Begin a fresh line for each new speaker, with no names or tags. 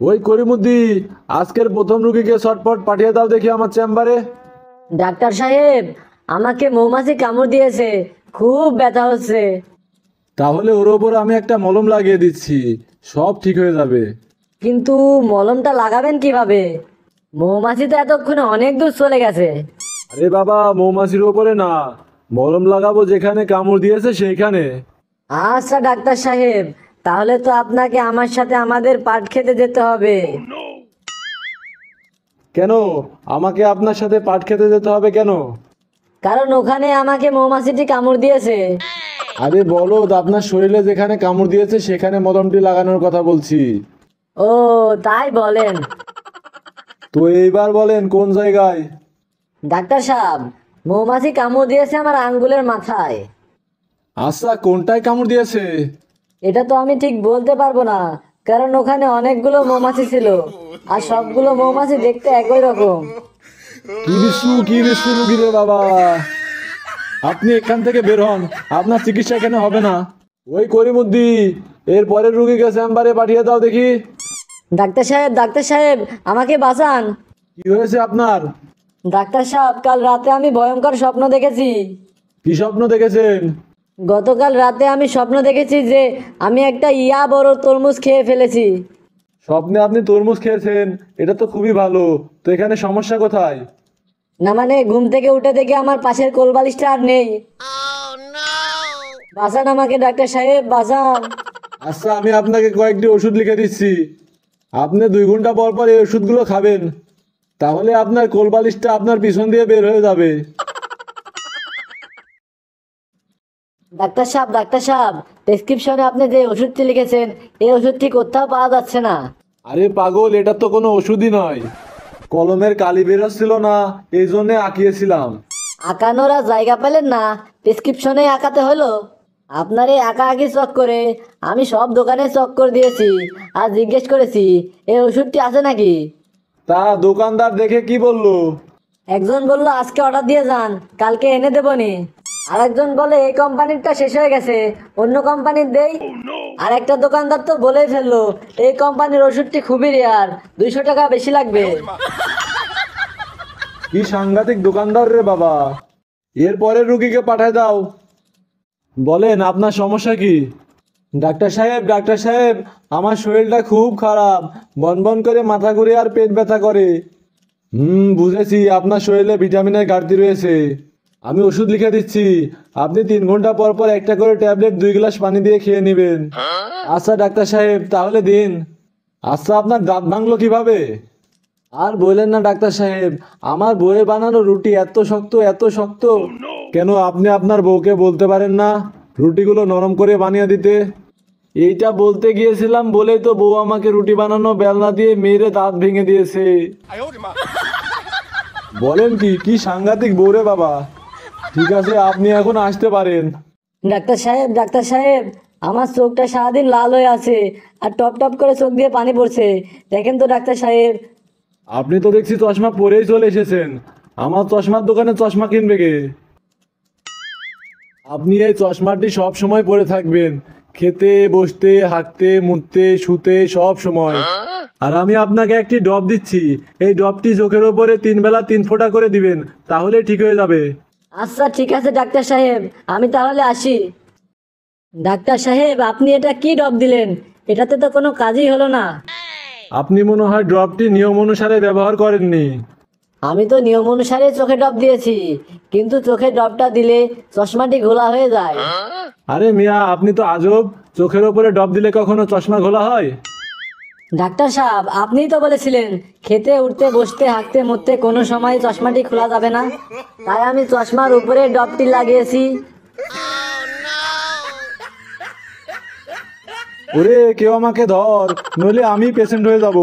ওই করিমুদ্দি, আজকের প্রথম রুগীকে চটপট পাঠিয়ে দাও দেখি আমার চেম্বারে।
ডাক্তার সাহেব, আমাকে মৌমাছি কামড় দিয়েছে, খুব ব্যথা হচ্ছে।
তাহলে ওর ওপর আমি একটা মলম লাগিয়ে দিচ্ছি, সব ঠিক হয়ে যাবে।
কিন্তু মলমটা লাগাবেন কিভাবে? মৌমাছি তো এতক্ষণে অনেক দূর চলে গেছে।
আরে বাবা, মৌমাছির ওপরে না, মলম লাগাবো যেখানে কামড় দিয়েছে সেইখানে।
আচ্ছা ডাক্তার সাহেব, তাহলে তো আপনাকে আমার সাথে আমাদের পাট খেতে যেতে হবে।
কেন আমাকে আপনার সাথে পাট খেতে যেতে হবে কেন?
কারণ ওখানে আমাকে মৌমাছিটি কামড় দিয়েছে।
আরে বলদ, আপনার শরীরে যেখানে কামড় দিয়েছে সেখানে মলমটি লাগানোর কথা বলছি।
ও, তাই বলেন।
তো এইবার বলেন কোন জায়গায়?
ডাক্তার সাহেব, মৌমাছি কামড় দিয়েছে আমার আঙ্গুলের মাথায়।
আচ্ছা, কোনটায় কামড় দিয়েছে?
এটা তো আমি ঠিক বলতে পারবো না, কারণ ওখানে অনেকগুলো মৌমাছি ছিল, আর সবগুলো মৌমাছি দেখতে একই রকম।
কি বিশ্রু রুগী রে বাবা। আপনি এখান থেকে বের হন, আপনার চিকিৎসা এখানে হবে না। ওই করিমুদ্দি, এর পরের রুগীকে চেম্বারে পাঠিয়ে দাও দেখি।
ডাক্তার সাহেব, ডাক্তার সাহেব, আমাকে বাঁচান।
কি হয়েছে আপনার?
ডাক্তার সাহেব, কাল রাতে আমি ভয়ঙ্কর স্বপ্ন দেখেছি।
কি স্বপ্ন দেখেছেন?
গতকাল রাতে আমি স্বপ্ন দেখেছি যে আমি একটা বড় তরমুজ খেয়ে ফেলেছি।
স্বপ্নে আপনি তরমুজ খেয়েছেন? এটা তো খুবই ভালো। তো এখানে সমস্যা কোথায়?
না মানে, ঘুম থেকে উঠে দেখে আমার পাশের কোলবালিশটা আর নেই। বাঁচান আমাকে ডাক্তার সাহেব, বাঁচান।
আচ্ছা, আমি আপনাকে কয়েকটি ওষুধ লিখে দিচ্ছি। আপনি 2 ঘন্টা পর পর এই ওষুধগুলো খাবেন, তাহলে আপনার কোলবালিশটা আপনার পিছন দিয়ে বের হয়ে যাবে।
ডাক্তার সাহেব, ডাক্তার সাহেব, প্রেসক্রিপশনে আপনি যে ওষুধটি লিখেছেন এই ওষুধটি কোথাও পাওয়া যাচ্ছে না।
আরে পাগল, এটা তো কোনো ওষুধই নয়। কলমের কালি বেরোচ্ছিল না, এই জন্যে আঁকিয়েছিলাম।
আঁকানোর আর জায়গা পেলেন না, প্রেসক্রিপশনে আঁকাতে হলো। আপনার এই আঁকাআঁকি চক্করে আমি সব দোকানে চক্কর দিয়েছি, আর জিজ্ঞেস করেছি এই ওষুধটি আছে নাকি।
তা দোকানদার দেখে কি বললো?
একজন বলল আজকে অর্ডার দিয়ে যান, কালকে এনে দেবনি। আর একজন বলে এই কোম্পানিরটা শেষ হয়ে গেছে, অন্য কোম্পানির দেই। আর একটা দোকানদার তো বলেই ফেললো এই কোম্পানির ওষুধটি খুবই রেয়ার, 200 টাকা বেশি লাগবে।
কি সাংঘাতিক দোকানদার রে বাবা। এর পরের রুগীকে পাঠায় দাও। বলেন আপনার সমস্যা কি? ডাক্তার সাহেব, ডাক্তার সাহেব, আমার শরীরটা খুব খারাপ, বনবন করে মাথা ঘুরে আর পেট ব্যথা করে। বুঝেছি, আপনার শরীরে ভিটামিনের ঘাটতি রয়েছে। আমি ওষুধ লিখে দিচ্ছি, আপনি 3 ঘন্টা পর পর একটা করে ট্যাবলেট 2 গ্লাস পানি দিয়ে খেয়ে নেবেন। আচ্ছা ডাক্তার সাহেব, তাহলে দিন। আচ্ছা, আপনার দাঁত ভাঙলো কিভাবে? আর বললেন না ডাক্তার সাহেব, আমার বউয়ের বানানো রুটি এত শক্ত, এত শক্ত। কেন আপনি আপনার বউকে বলতে পারেন না রুটিগুলো নরম করে বানিয়ে দিতে? এইটা বলতে গিয়েছিলাম বলেই তো বউ আমাকে রুটি বানানো বেলনা দিয়ে মেরে দাঁত ভেঙে দিয়েছে। বলেন কি, কি সাংঘাতিক বউ রে বাবা। ঠিক আছে, আপনি এখন আসতে পারেন।
ডাক্তার সাহেব, ডাক্তার সাহেব, আমার চোখটা সারাদিন লাল হয়ে আছে, আর টপ টপ করে চোখ দিয়ে পানি পড়ছে। দেখেন তো ডাক্তার সাহেব।
আপনি তো দেখছি চশমা পরেই চলে এসেছেন। আমার চশমার দোকানে চশমা কিনবে কে? আপনি এই চশমাটি সব সময় পরে থাকবেন, খেতে, বসতে, হাঁটতে, মুততে, শুতে, সব সময়। আর আমি আপনাকে একটি ড্রপ দিচ্ছি, এই ড্রপটি চোখের ওপরে 3 বেলা 3 ফোঁটা করে দিবেন, তাহলে ঠিক হয়ে যাবে।
আচ্ছা ঠিক আছে ডাক্তার সাহেব, আমি তাহলে আসি। ডাক্তার সাহেব, আপনি এটা কি ডব দিলেন? এটাতে তো কোনো কাজই হলো না।
আপনি মনে হয় ড্রপটি নিয়ম অনুসারে ব্যবহার করেননি।
আমি তো নিয়ম অনুসারে চোখে ডব দিয়েছি, কিন্তু চোখে ডবটা দিলে চশমাটি ঘোলা হয়ে যায়।
আরে মিয়া, আপনি তো আজব। চোখের ওপরে ড্রপ দিলে কখনো চশমা ঘোলা হয়?
ডাক্তার সাহেব, আপনিই তো বলেছিলেন খেতে, উঠতে, বসতে, হাঁটতে, মুততে কোনো সময় চশমাটি খোলা যাবে না। তাই আমি চশমার উপরে ডবটি লাগিয়েছি।
ওরে কেউ আমাকে ধর, নইলে আমি পেশেন্ট হয়ে যাব।